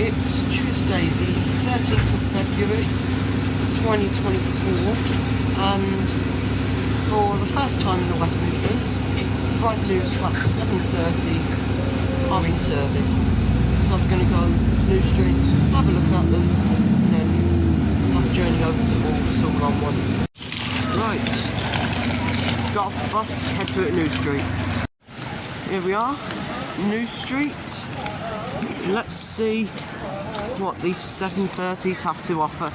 It's Tuesday the 13th of February 2024, and for the first time in the West Midlands, brand new class 730's are in service. So I'm going to go New Street, have a look at them, and then have a journey over to Walsall on one. Right, got off the bus, head through to New Street. Here we are, New Street. Let's see what these 730's have to offer.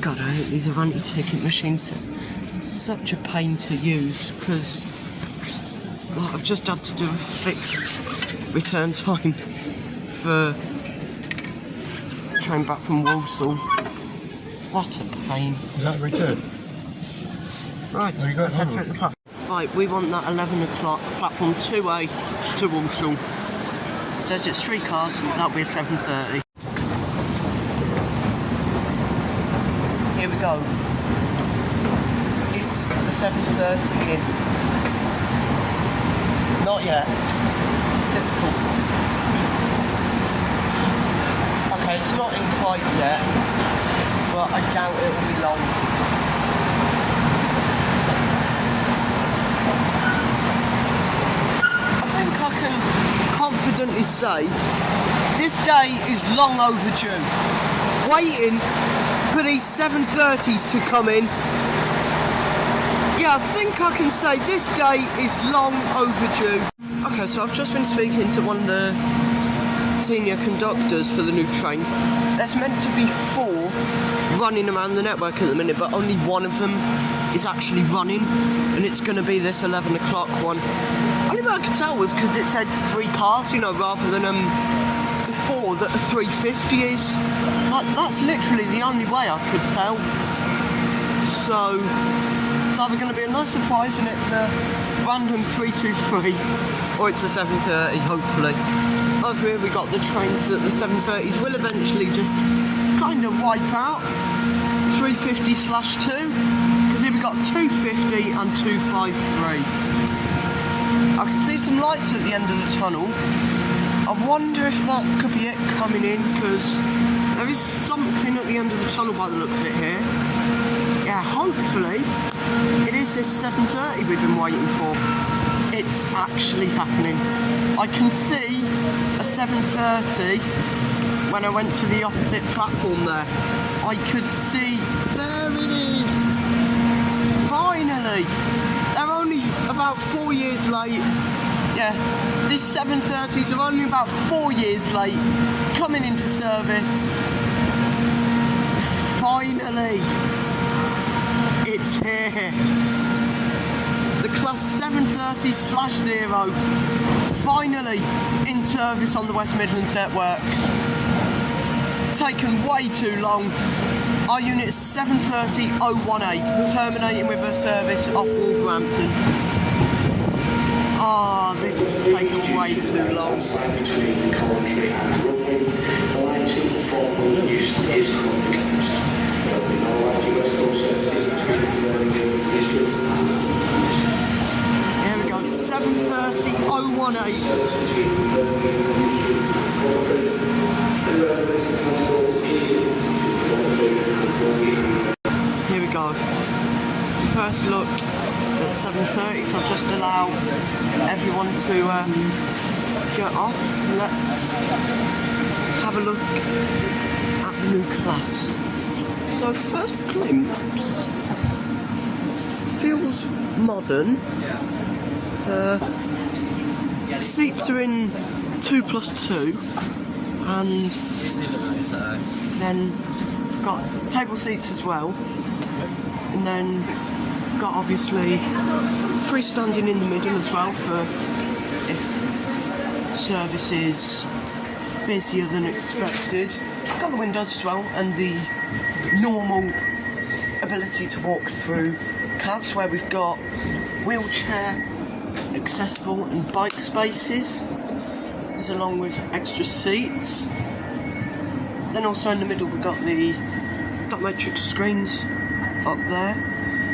God, I hate these Avanti ticket machines. It's such a pain to use because I've just had to do a fixed return time for train back from Walsall. What a pain. Is that a return? Right, let's head through the platform. Right, we want that 11 o'clock, platform 2A to Walsall. It says it's 3 cars, that'll be a 730. Here we go. Is the 730 in? Not yet. Typical. Okay, it's not in quite yet, but I doubt it'll be long. I can confidently say this day is long overdue. Waiting for these 730's to come in. Yeah, I think I can say this day is long overdue. Okay, so I've just been speaking to one of the senior conductors for the new trains. There's meant to be 4 running around the network at the minute, but only one of them is actually running, and it's going to be this 11 o'clock one. Only way I could tell was because it said 3 cars, you know, rather than 4 that a 350 is. Like, that's literally the only way I could tell. So it's either going to be a nice surprise and it's a random 323, or it's a 730, hopefully. Over here we got the trains that the 730's will eventually just kind of wipe out. 350/2, because here we got 250 and 253. I can see some lights at the end of the tunnel. I wonder if that could be it coming in, because there is something at the end of the tunnel by the looks of it here. Yeah, hopefully it is this 730 we've been waiting for. It's actually happening. I can see a 730 when I went to the opposite platform there. I could see, there it is! Finally! They're only about 4 years late. Yeah, these 730's are only about 4 years late, coming into service. Finally, it's here. The class 730/0, finally in service on the West Midlands network. It's taken way too long. Our unit is 730-018, terminating with a service off Wolverhampton. Oh, this is taking way too long. Between Coventry and Rugby, the line 2 from Euston is currently closed. There will be no lighting West Coast services between Birmingham District and Here we go, 730-018. between Birmingham District and Coventry. And Birmingham transport is into Coventry and Rugby. Here we go. First look at 730, so I'll just allow everyone to get off. Let's have a look at the new class. So first glimpse, feels modern. Seats are in 2+2, and then got table seats as well, and then got obviously freestanding in the middle as well for if service is busier than expected. Got the windows as well, and the normal ability to walk through cabs where we've got wheelchair accessible and bike spaces, as along with extra seats. Then also in the middle we've got the dot matrix screens up there,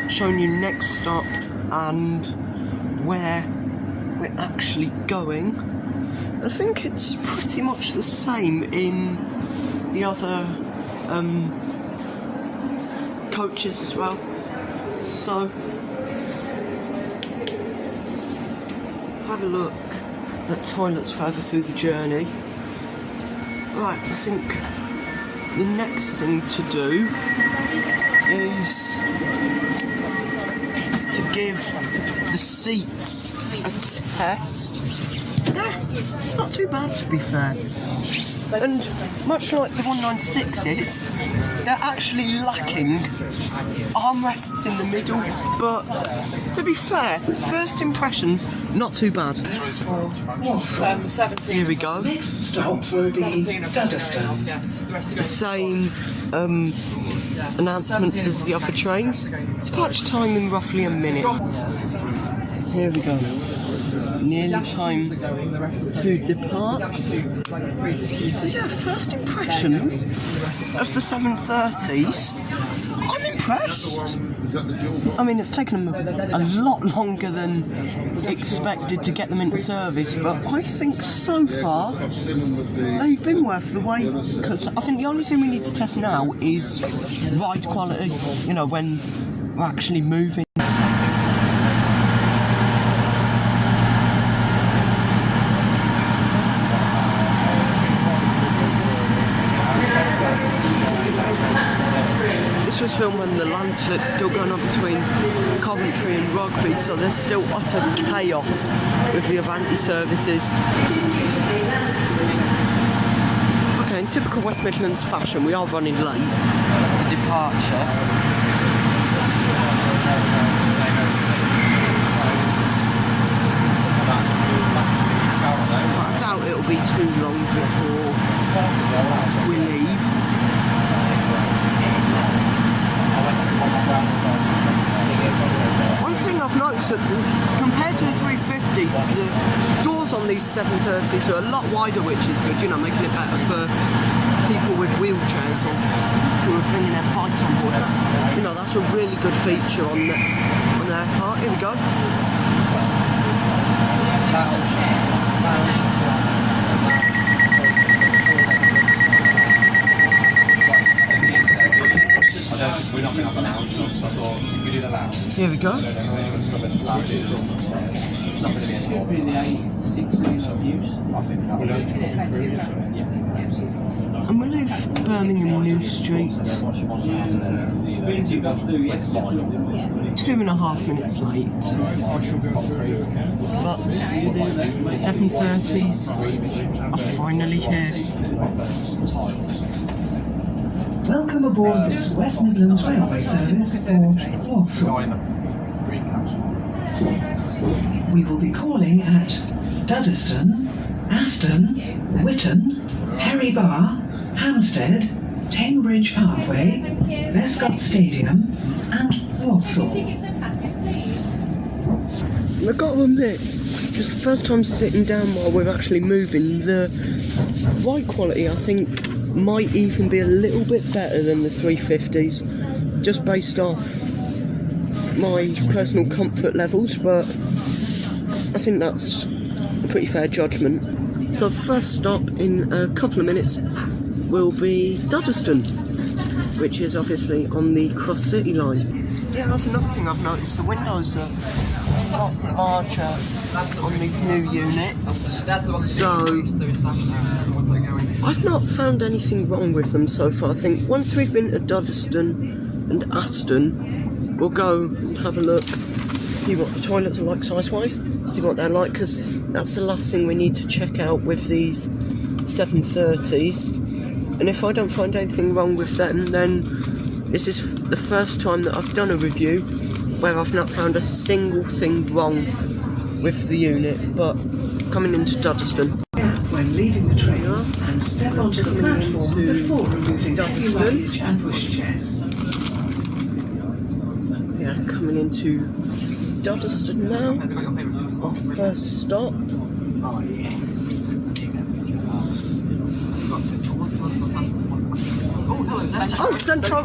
showing you next stop and where we're actually going. I think it's pretty much the same in the other coaches as well. So have a look at toilets further through the journey. Right, I think the next thing to do is to give the seats a test. They're not too bad, to be fair. And much like the 196s, they're actually lacking armrests in the middle. But to be fair, first impressions, not too bad. 17. Here we go. Next stop will be Duddeston. The same announcements as the other trains. Departure time in roughly a minute. Here we go. Nearly time to depart. So yeah, first impressions of the 730's. I'm impressed. I mean, it's taken them a lot longer than expected to get them into service, but I think so far they've been worth the wait, because I think the only thing we need to test now is ride quality, you know, when we're actually moving. This was filmed when the landslip's still going on between Coventry and Rugby, so there's still utter chaos with the Avanti services. Okay, in typical West Midlands fashion, we are running late for departure. But I doubt it'll be too long before we leave. One thing I've noticed that compared to the 350s, the doors on these 730s are a lot wider, which is good, you know, making it better for people with wheelchairs or who are bringing their bikes on board. That, you know, that's a really good feature on their part. Here we go. We're not going to have an lounge, so I thought if we do the lounge, Here we go. it's not going to be any more. And we leave Birmingham New Street 2.5 minutes late. But 730's are finally here. Welcome aboard this West Midlands Railway service for Walsall. We will be calling at Duddeston, Aston, Witton, Herry Bar, Hampstead, Tenbridge Pathway, Vescott Stadium and Walsall. I've got to admit, just the first time sitting down while we're actually moving, the ride quality I think might even be a little bit better than the 350s, just based off my personal comfort levels, but I think that's a pretty fair judgment. So first stop in a couple of minutes will be Duddeston, which is obviously on the Cross City line. Yeah, that's another thing I've noticed, the windows are a lot larger on these new units, so I've not found anything wrong with them so far. I think once we've been to Duddeston and Aston, we'll go and have a look, see what the toilets are like size-wise, see what they're like, because that's the last thing we need to check out with these 730's. And if I don't find anything wrong with them, then this is the first time that I've done a review where I've not found a single thing wrong with the unit. But coming into Duddeston, when leaving the train and step onto the platform before removing heavy luggage and pushchairs. yeah, coming into Duddeston now, our first stop. Oh yes. Oh, Centro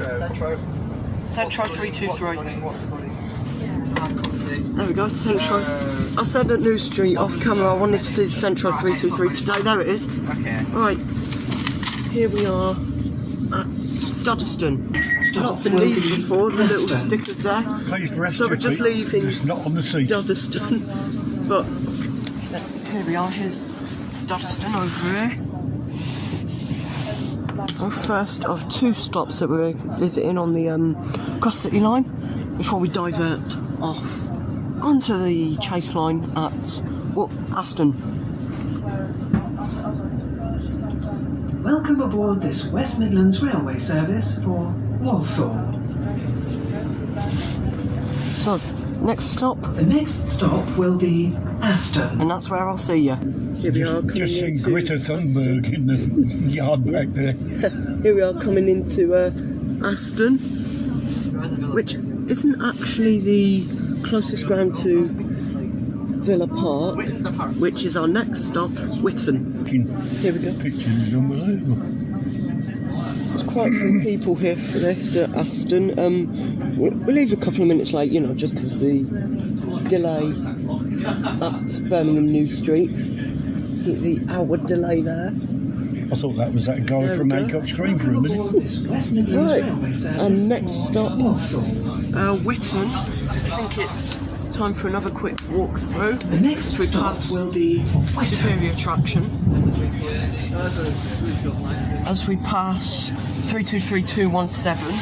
323. There we go, Central. I said at New Street off camera I wanted to see the Central 323 today. There it is. Okay. Right, here we are at Duddeston. Not seen these before, the little stickers there. So we're just leaving Duddeston. But here we are, here's Duddeston over here. Our first of 2 stops that we're visiting on the Cross City line before we divert off onto the Chase line at Aston. Welcome aboard this West Midlands Railway service for Walsall. So, next stop. The next stop will be Aston. And that's where I'll see you. Here we are coming Just seen into Greta Thunberg in the yard back there. Here we are coming into Aston, which isn't actually the closest ground to Villa Park, which is our next stop, Whitton. Here we go. Pictures is unbelievable. There's quite a few people here for this at Aston. We'll leave a couple of minutes late, you know, just because the delay at Birmingham New Street. The hour delay there. I thought that was that guy from Acock Stream for a minute. Right, and next stop, Whitton. I think it's time for another quick walk through. The next as we stop pass will be Superior Traction. As we pass 323217.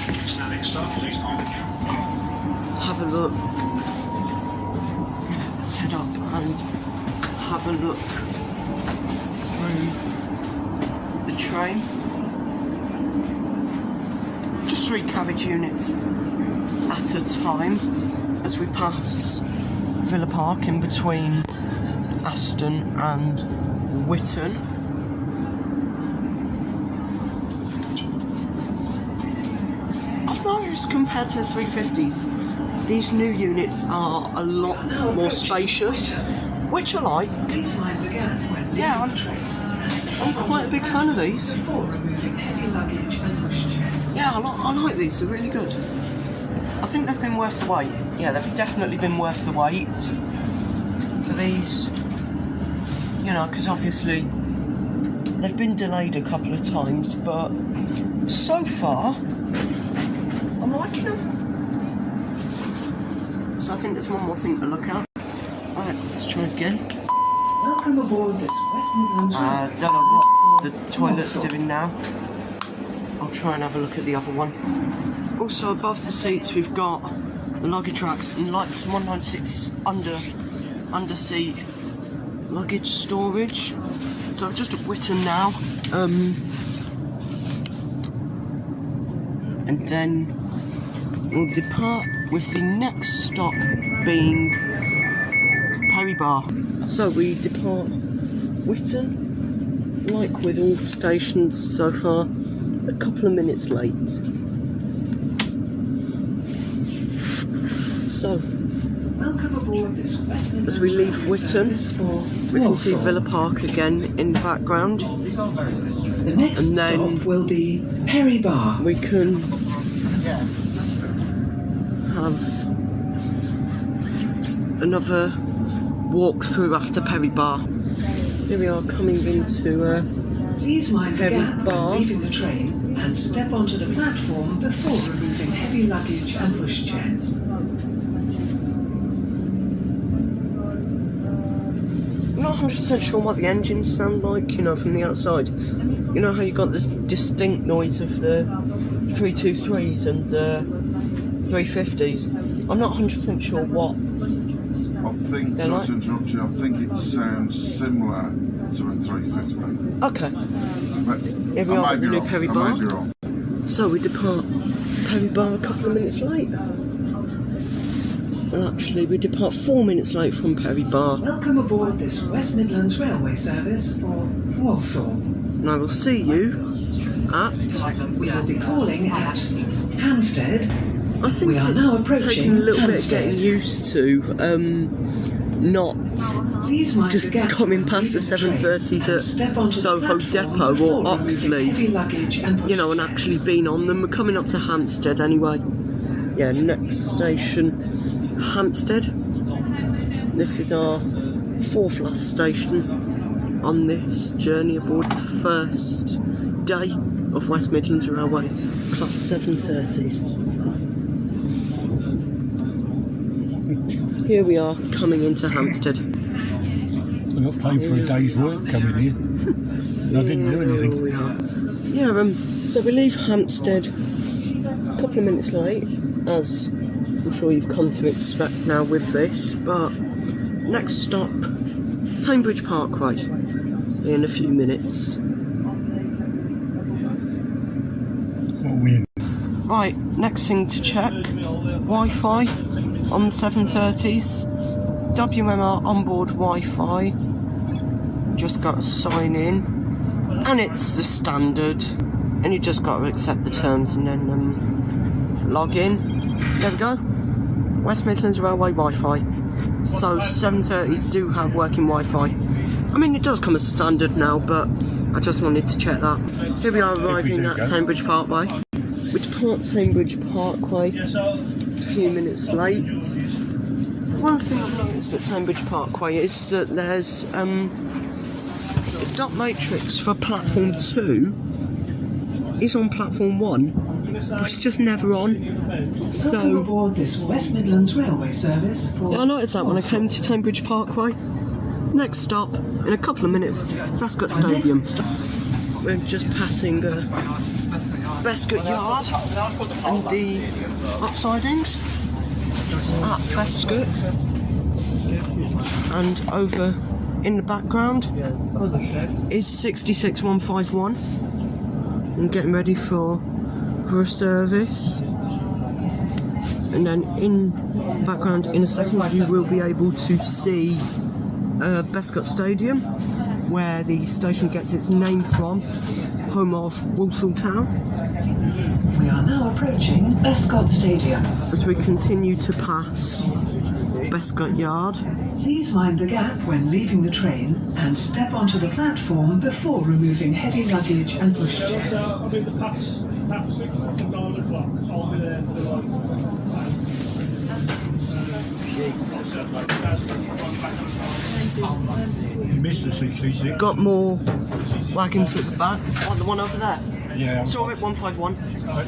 Let's have a look. Let's head up and have a look through the train. Just 3 carriage units at a time as we pass Villa Park in between Aston and Whitton. I've noticed compared to the 350's, these new units are a lot more spacious, which I like. Yeah, I'm quite a big fan of these. Yeah, I like these, they're really good. I think they've been worth the wait. Yeah, they've definitely been worth the wait for these. You know, because obviously they've been delayed a couple of times, but so far I'm liking them. So I think there's one more thing to look at. Alright, let's try again. Welcome aboard this West Midlands I Railway don't know what the service for toilet's Walsall. doing now. I'll try and have a look at the other one. Also above the seats we've got the luggage racks and like 196 under seat luggage storage. So I'm just at Whitton now. And then we'll depart with the next stop being Perry Bar. So we depart Whitton, like with all stations so far, a couple of minutes late. So, Welcome aboard this West Midlands as we leave Railway Whitton, service for we can see Walsall. Villa Park again in the background. The next and then stop will be Perry Bar. We can have another walk through after Perry Bar. Here we are coming into Please mind the Perry gap Bar. when leaving the train and step onto the platform before removing heavy luggage and pushchairs. I'm not 100% sure what the engines sound like, you know, from the outside. You know how you got this distinct noise of the 323's and the 350's? I'm not 100% sure what. I think, They're sorry like- to interrupt you, I think it sounds similar to a 350. Okay, But here we I are might at be the new wrong. Perry I Bar. might be wrong. So we depart Perry Bar a couple of minutes late. Well, actually, we depart 4 minutes late from Perry Bar. Welcome aboard this West Midlands Railway service for Walsall. And I will see you at... We will be calling at Hampstead. I think We are now it's approaching taking a little bit of Hampstead. getting used to, not Please mind just the gap coming when past the leaving the train 730's and at step onto the Soho platform Depot before or removing Oxley, heavy luggage and you know, and pushchairs. actually been on them. We're coming up to Hampstead anyway. Yeah, next station, Hampstead. This is our 4th last station on this journey aboard the first day of West Midlands Railway Class 730's. Here we are coming into Hampstead. I got paid for a day's work coming here. I didn't do anything. Here we are. Yeah, so we leave Hampstead a couple of minutes late, as I'm sure you've come to expect now with this, but next stop, Cambridge Parkway, in a few minutes. What are we in? Right, next thing to check, Wi-Fi on the 730's, WMR onboard Wi-Fi, just got to sign in, and it's the standard, and you just got to accept the terms and then log in. There we go, West Midlands Railway Wi-Fi. So 730's do have working Wi-Fi. I mean, it does come as standard now, but I just wanted to check that. Here we are arriving at Cambridge Parkway. We depart Cambridge Parkway a few minutes late. One thing I've noticed at Cambridge Parkway is that there's the dot matrix for platform 2 is on platform 1, but it's just never on. So aboard this West Midlands Railway service for yeah, I noticed that when I came to Cambridge Parkway. Next stop, in a couple of minutes, Bescott Stadium. We're just passing Bescott Yard and the upsidings at Bescott, and over in the background is 66151. I'm getting ready for a service, and then in the background in a second you will be able to see Bescott Stadium, where the station gets its name from, home of Walsall Town. We are now approaching Bescott Stadium. As we continue to pass Bescott Yard, Please mind the gap when leaving the train and step onto the platform before removing heavy luggage and pushchairs. You missed the 66. got more wagons at the back, like the one over there. Yeah. Saw it 151.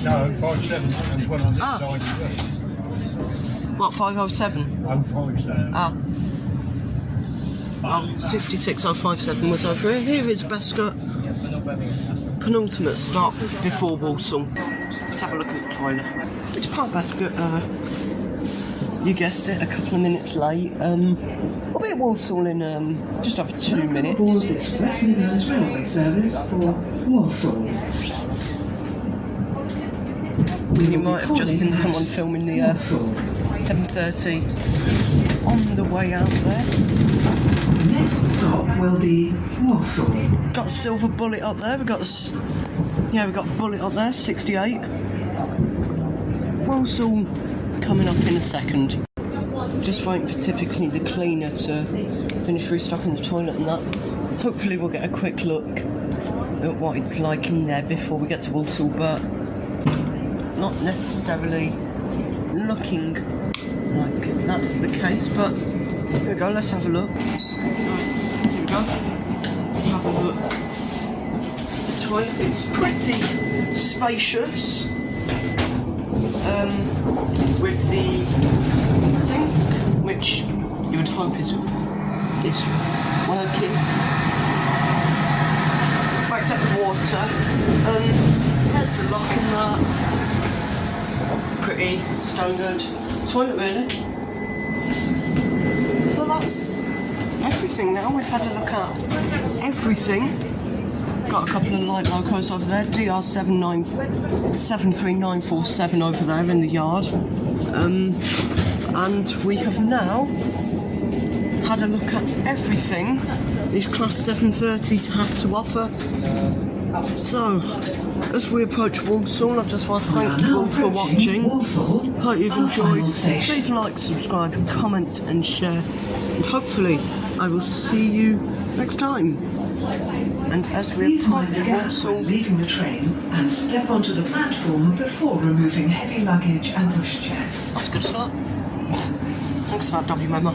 No, 57. There's one on this Ah. side as What, 507? well. 057. Ah. Oh, 66057 was over here. Here is Bescott. Penultimate stop before Walsall. Let's have a look at the toilet. We depart Bescott, you guessed it, a couple of minutes late. We'll be at Walsall in just over 2 minutes. Aboard this West Midlands Railway service for Walsall. You might have just seen someone filming the 730 on the way out there. Next stop will be Walsall. Got a silver bullet up there. We've got a bullet up there, 68. Walsall coming up in a second. Just waiting for typically the cleaner to finish restocking the toilet and that. Hopefully we'll get a quick look at what it's like in there before we get to Walsall, but not necessarily looking like that's the case. But here we go, let's have a look. Right, here we go. Let's have a look. The toilet, it's pretty spacious. With the sink, which you would hope is working. Well, except the water. There's the lock in that. Pretty standard toilet, really. So that's everything now. We've had a look at everything. Got a couple of light locos over there, DR73947 over there in the yard, and we have now had a look at everything these Class 730's have to offer. So, as we approach Walsall, I just want to thank you all for watching. Hope you've enjoyed. Please like, subscribe, comment and share, and hopefully I will see you next time. And as we Please mind approach the gap Walsall, when leaving the train and step onto the platform before removing heavy luggage and pushchairs. that's a good start. Thanks for that, WMR.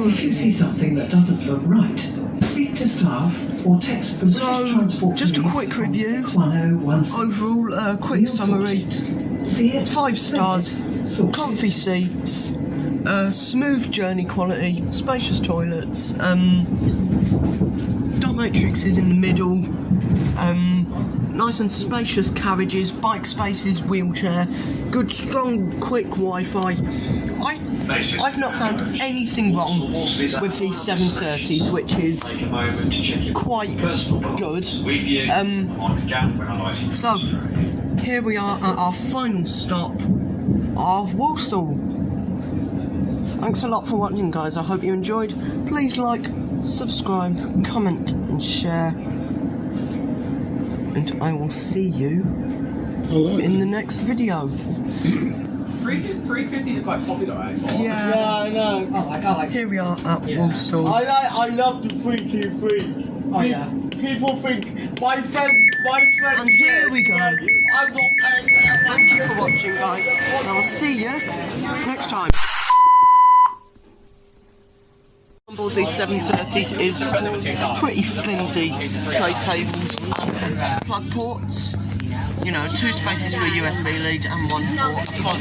If you see something that doesn't look right, speak to staff or text the British Transport just a Police quick on review. 1017. Overall, quick We'll summary. sort it. See it? 5 stars, Sort it. comfy seats, smooth journey quality, spacious toilets, dot matrix is in the middle, nice and spacious carriages, bike spaces, wheelchair, good strong quick Wi-Fi. I've not found anything wrong with these 730's, which is quite good. So here we are at our final stop of Walsall. Thanks a lot for watching, guys. I hope you enjoyed. Please like, subscribe, comment and share, and I will see you in the next video. 350s are quite popular, right? Yeah, I know. I like. here we are at Walsall. I love the 323s. Oh, yeah. People think my friend. And here we go. I'm not paying. Thank you for watching, guys, and I will see you next time. On board these 730's is pretty flimsy tray tables and plug ports. You know, 2 spaces for a USB lead and 1 for a plug.